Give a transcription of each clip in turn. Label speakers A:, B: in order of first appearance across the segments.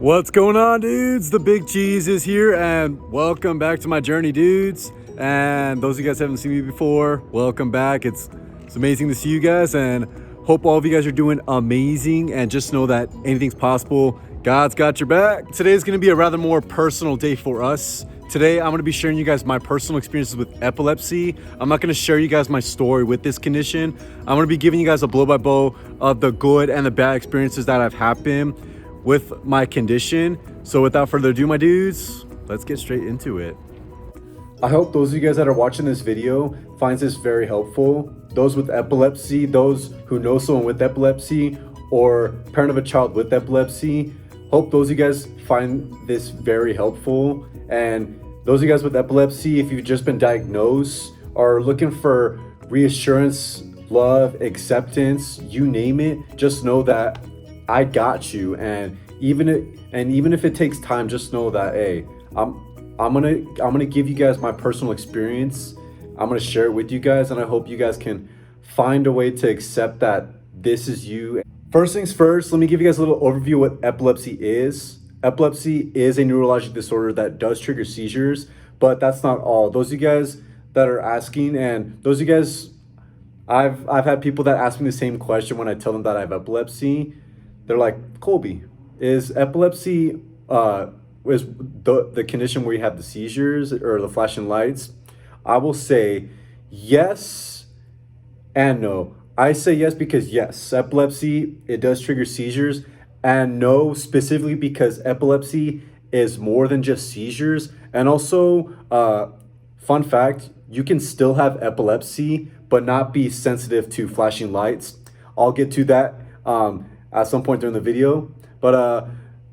A: What's going on, dudes? The Big Cheese is here, and welcome back to my journey, dudes. And those of you guys who haven't seen me before, welcome back. It's amazing to see you guys, and hope all of you guys are doing amazing. And just know that anything's possible. God's got your back. Today is going to be a rather more personal day for us. Today, I'm going to be sharing you guys my personal experiences with epilepsy. I'm not going to share you guys my story with this condition. I'm going to be giving you guys a blow-by-blow of the good and the bad experiences that have happened with my condition. So without further ado, my dudes, let's get straight into it. I hope those of you guys that are watching this video finds this very helpful. Those with epilepsy, those who know someone with epilepsy, or parent of a child with epilepsy, hope those of you guys find this very helpful. And those of you guys with epilepsy, if you've just been diagnosed, are looking for reassurance, love, acceptance, you name it, just know that I got you. And even if it takes time, just know that, hey, I'm gonna give you guys my personal experience. I'm gonna share it with you guys, and I hope you guys can find a way to accept that this is you. First things first, let me give you guys a little overview of what epilepsy is. Epilepsy is a neurologic disorder that does trigger seizures, but that's not all. Those of you guys that are asking, and those of you guys, I've had people that ask me the same question when I tell them that I have epilepsy. They're like, Colby, is epilepsy is the condition where you have the seizures or the flashing lights? I will say yes and no. I say yes because yes, epilepsy, it does trigger seizures, and no, specifically because epilepsy is more than just seizures. And also, fun fact, you can still have epilepsy but not be sensitive to flashing lights. I'll get to that at some point during the video. But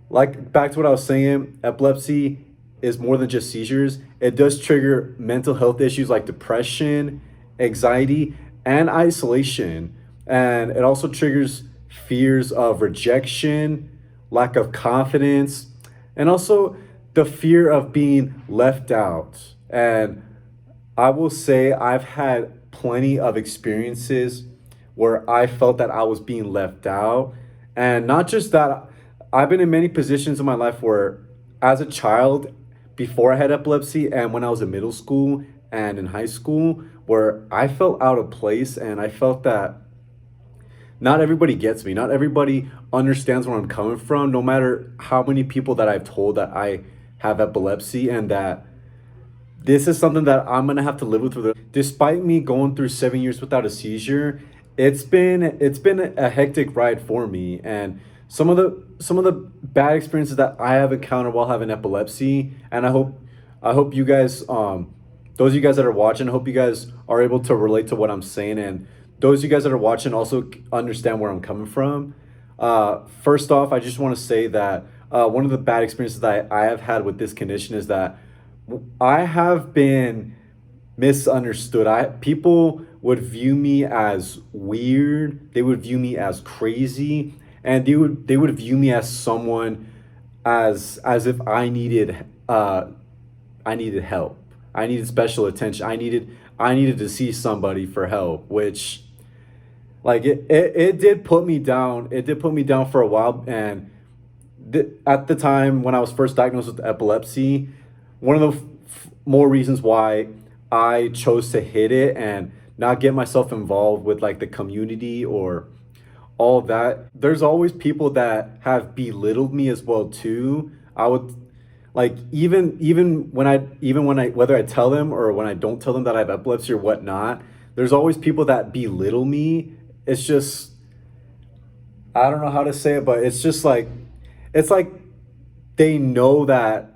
A: like back to what I was saying, epilepsy is more than just seizures. It does trigger mental health issues like depression, anxiety, and isolation. And it also triggers fears of rejection, lack of confidence, and also the fear of being left out. And I will say I've had plenty of experiences where I felt that I was being left out. And not just that, I've been in many positions in my life where, as a child, before I had epilepsy, and when I was in middle school and in high school, where I felt out of place, and I felt that not everybody gets me. Not everybody understands where I'm coming from, no matter how many people that I've told that I have epilepsy and that this is something that I'm going to have to live with. Despite me going through 7 years without a seizure, it's been a hectic ride for me. And some of the bad experiences that I have encountered while having epilepsy, and I hope you guys, those of you guys that are watching, I hope you guys are able to relate to what I'm saying, and those of you guys that are watching also understand where I'm coming from. First off, I just want to say that one of the bad experiences that I have had with this condition is that I have been misunderstood. People would view me as weird. They would view me as crazy, and they would view me as someone as if I needed help. I needed special attention. I needed to see somebody for help, which, like, it did put me down. It did put me down for a while. And at the time when I was first diagnosed with epilepsy, one of the more reasons why I chose to hit it and not get myself involved with like the community or all that, there's always people that have belittled me as well too. I would, like, even when I whether I tell them or when I don't tell them that I have epilepsy or whatnot, there's always people that belittle me. It's just, I don't know how to say it, but it's just like, it's like they know that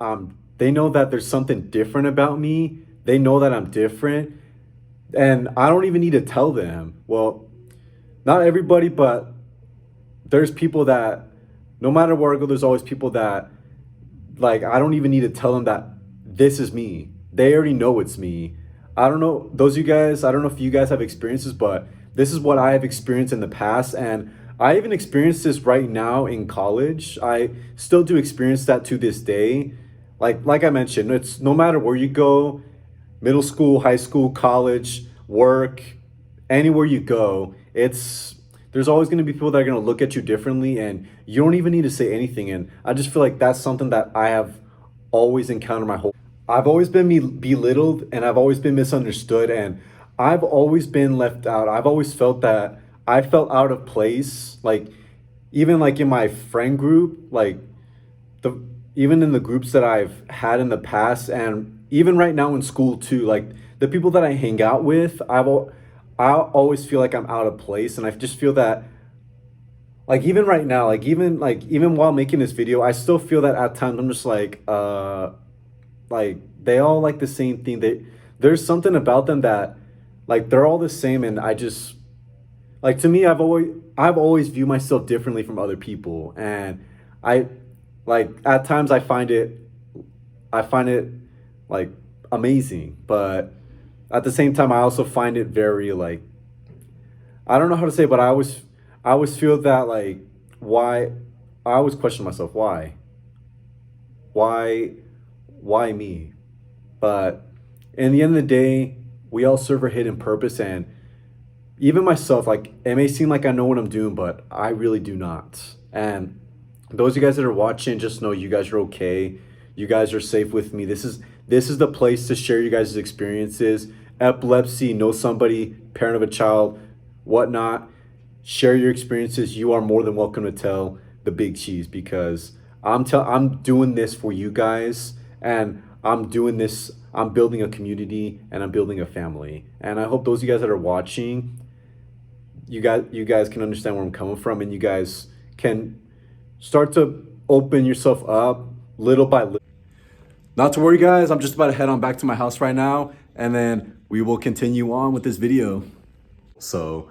A: there's something different about me. They know that I'm different, and I don't even need to tell them. Well, not everybody, but there's people that, no matter where I go, there's always people that, like, I don't even need to tell them that this is me. They already know it's me. I don't know, those of you guys, I don't know if you guys have experiences, but this is what I have experienced in the past, and I even experienced this right now in college. I still do experience that to this day. Like I mentioned, it's no matter where you go, middle school, high school, college, work, anywhere you go, it's there's always going to be people that are going to look at you differently, and you don't even need to say anything. And I just feel like that's something that I have always encountered my whole. I've always been belittled, and I've always been misunderstood, and I've always been left out. I've always felt that I felt out of place, like even like in my friend group, like the even in the groups that I've had in the past, and even right now in school too, like the people that I hang out with, I always feel like I'm out of place, and I just feel that like even right now, even while making this video, I still feel that at times I'm just like they all like the same thing. There's something about them that like they're all the same, and I just like to me I've always viewed myself differently from other people, and I like at times I find it like amazing, but at the same time I also find it very like I don't know how to say, but I always feel that like why I always question myself why why me? But in the end of the day, we all serve a hidden purpose, and even myself, like it may seem like I know what I'm doing, but I really do not. And those of you guys that are watching, just know you guys are okay. You guys are safe with me. This is the place to share you guys' experiences. Epilepsy, know somebody, parent of a child, whatnot. Share your experiences. You are more than welcome to tell the big cheese, because I'm doing this for you guys, and I'm doing this. I'm building a community, and I'm building a family. And I hope those of you guys that are watching, you guys can understand where I'm coming from, and you guys can start to open yourself up little by little. Not to worry, guys. I'm just about to head on back to my house right now, and then we will continue on with this video. So,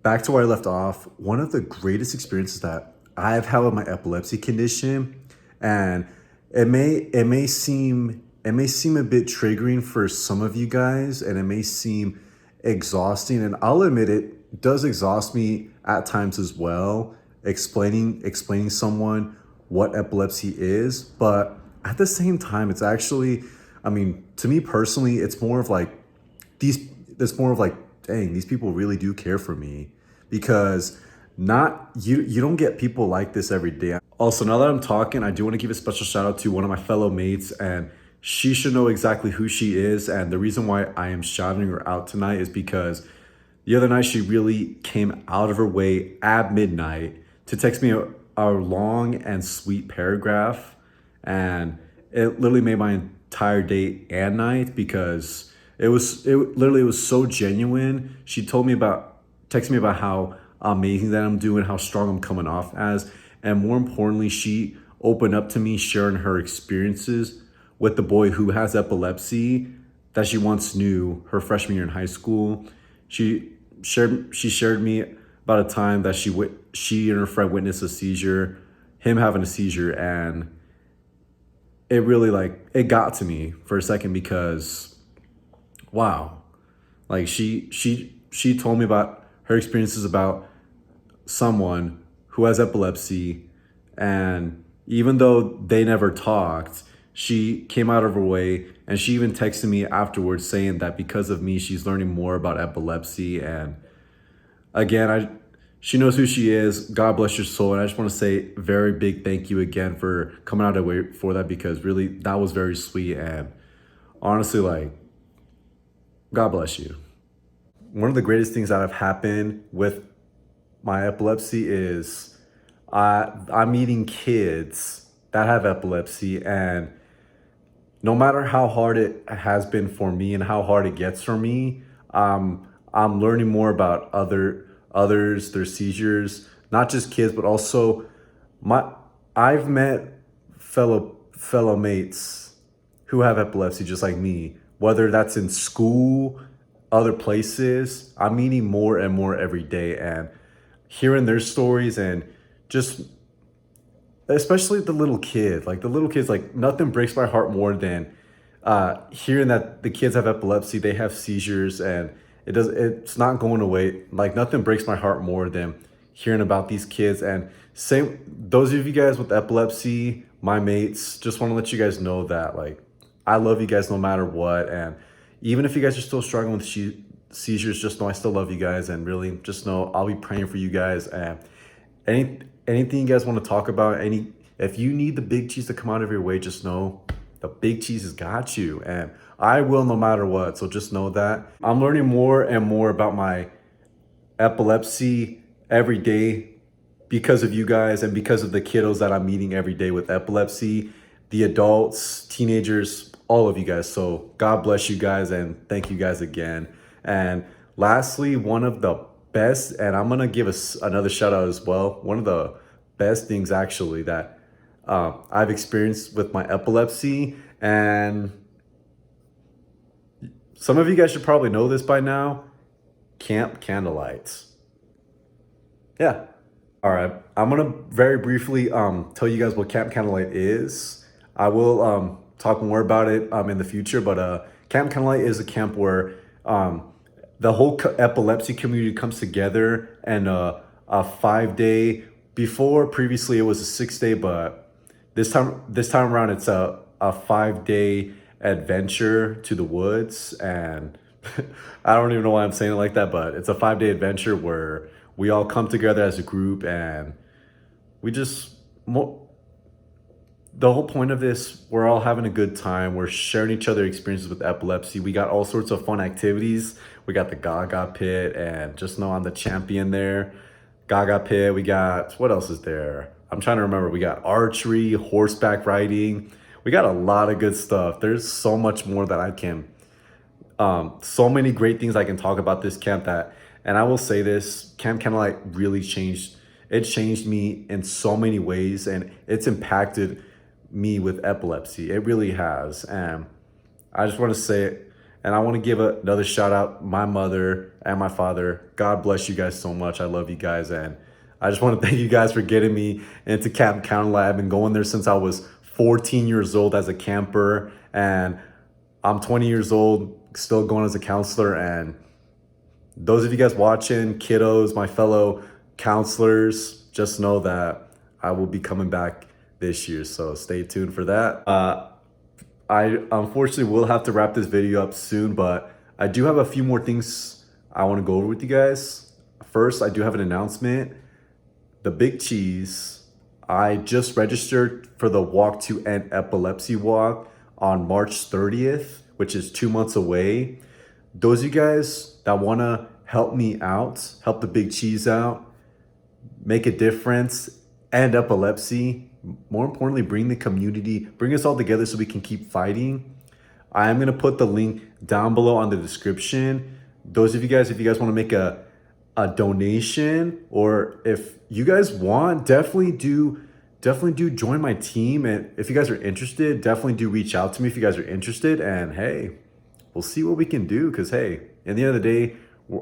A: back to where I left off, one of the greatest experiences that I've had with my epilepsy condition, and it may seem a bit triggering for some of you guys, and it may seem exhausting, and I'll admit it does exhaust me at times as well, explaining someone what epilepsy is. But at the same time, it's actually, I mean, to me personally, it's more of like dang, these people really do care for me, because not you don't get people like this every day. Also, now that I'm talking, I do want to give a special shout out to one of my fellow mates, and she should know exactly who she is. And the reason why I am shouting her out tonight is because the other night she really came out of her way at midnight to text me a long and sweet paragraph, and it literally made my entire day and night, because it was so genuine. She texted me about how amazing that I'm doing, how strong I'm coming off as, and more importantly, she opened up to me, sharing her experiences with the boy who has epilepsy that she once knew her freshman year in high school. She shared me about a time that she and her friend witnessed him having a seizure, and it really like it got to me for a second, because wow, like she told me about her experiences about someone who has epilepsy, and even though they never talked, she came out of her way, and she even texted me afterwards saying that because of me, she's learning more about epilepsy. And again, she knows who she is. God bless your soul. And I just want to say very big thank you again for coming out of the way for that, because really that was very sweet. And honestly, like, God bless you. One of the greatest things that have happened with my epilepsy is I'm meeting kids that have epilepsy, and no matter how hard it has been for me and how hard it gets for me, I'm learning more about others, their seizures, not just kids, but also my I've met fellow mates who have epilepsy just like me, whether that's in school, other places. I'm meeting more and more every day, and hearing their stories, and just especially the little kids, like nothing breaks my heart more than hearing that the kids have epilepsy, they have seizures, and it's not going away. Like nothing breaks my heart more than hearing about these kids. And same, those of you guys with epilepsy, my mates, just want to let you guys know that like I love you guys no matter what. And even if you guys are still struggling with seizures, just know I still love you guys, and really just know I'll be praying for you guys. And anything you guys want to talk about, if you need the big cheese to come out of your way, just know the big cheese has got you, and I will no matter what. So just know that. I'm learning more and more about my epilepsy every day because of you guys and because of the kiddos that I'm meeting every day with epilepsy, the adults, teenagers, all of you guys. So God bless you guys, and thank you guys again. And lastly, one of the best, and I'm gonna give us another shout out as well, one of the best things actually that I've experienced with my epilepsy, and some of you guys should probably know this by now: Camp Candlelight. Yeah. All right. I'm gonna very briefly tell you guys what Camp Candlelight is. I will talk more about it in the future, but Camp Candlelight is a camp where the whole epilepsy community comes together, and a 5-day. Previously it was a 6-day, but this time around it's a 5-day adventure to the woods. And I don't even know why I'm saying it like that, but it's a 5-day adventure where we all come together as a group, and we just the whole point of this, we're all having a good time. We're sharing each other experiences with epilepsy. We got all sorts of fun activities. We got the Gaga pit, and just know I'm the champion there. Gaga pit. We got, what else is there? I'm trying to remember. We got archery, horseback riding. We got a lot of good stuff. There's so much more that I can, so many great things I can talk about this camp and I will say this, Camp Candlelight really changed. It changed me in so many ways, and it's impacted me with epilepsy. It really has. And I just want to say it, and I want to give another shout out, my mother and my father. God bless you guys so much. I love you guys, and I just want to thank you guys for getting me into Camp Candlelight. I've been going there since I was 14 years old as a camper, and I'm 20 years old, still going as a counselor. And those of you guys watching, kiddos, my fellow counselors, just know that I will be coming back this year, so stay tuned for that. I unfortunately will have to wrap this video up soon, but I do have a few more things I want to go over with you guys. First, I do have an announcement. The Big Cheese, I just registered for the Walk to End Epilepsy Walk on March 30th, which is 2 months away. Those of you guys that want to help me out, help the Big Cheese out, make a difference, end epilepsy, more importantly, bring the community, bring us all together so we can keep fighting. I am going to put the link down below on the description. Those of you guys, if you guys want to make a donation, or if you guys want, definitely do join my team. And if you guys are interested, definitely do reach out to me if you guys are interested. And hey, we'll see what we can do, because hey, at the end of the day,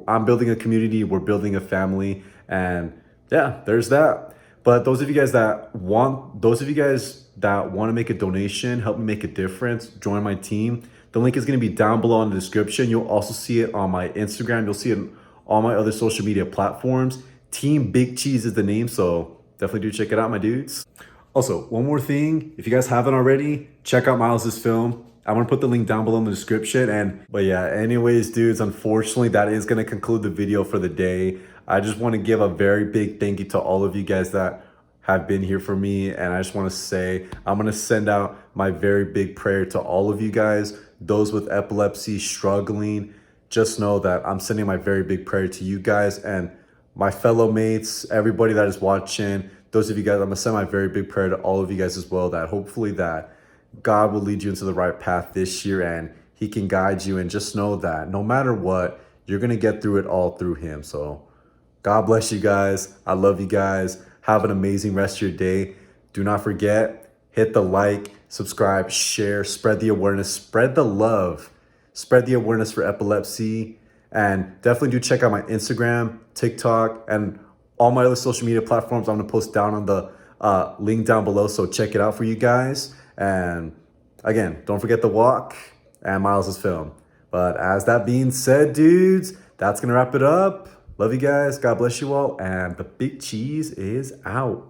A: I'm building a community, we're building a family, and yeah, there's that. But those of you guys that want to make a donation, help me make a difference, join my team, the link is going to be down below in the description. You'll also see it on my Instagram. You'll see it on all my other social media platforms. Team Big Cheese is the name, so definitely do check it out, my dudes. Also, one more thing, if you guys haven't already, check out Miles's film. I'm gonna put the link down below in the description. But yeah, anyways, dudes, unfortunately, that is gonna conclude the video for the day. I just want to give a very big thank you to all of you guys that have been here for me. And I just want to say, I'm going to send out my very big prayer to all of you guys, those with epilepsy, struggling. Just know that I'm sending my very big prayer to you guys and my fellow mates, everybody that is watching. Those of you guys, I'm going to send my very big prayer to all of you guys as well, that hopefully that God will lead you into the right path this year, and he can guide you. And just know that no matter what, you're going to get through it all through him. So God bless you guys. I love you guys. Have an amazing rest of your day. Do not forget, hit the like, subscribe, share, spread the awareness, spread the love, spread the awareness for epilepsy. And definitely do check out my Instagram, TikTok, and all my other social media platforms. I'm going to post down on the link down below, so check it out for you guys. And again, don't forget the walk and Miles's film. But as that being said, dudes, that's going to wrap it up. Love you guys. God bless you all. And the Big Cheese is out.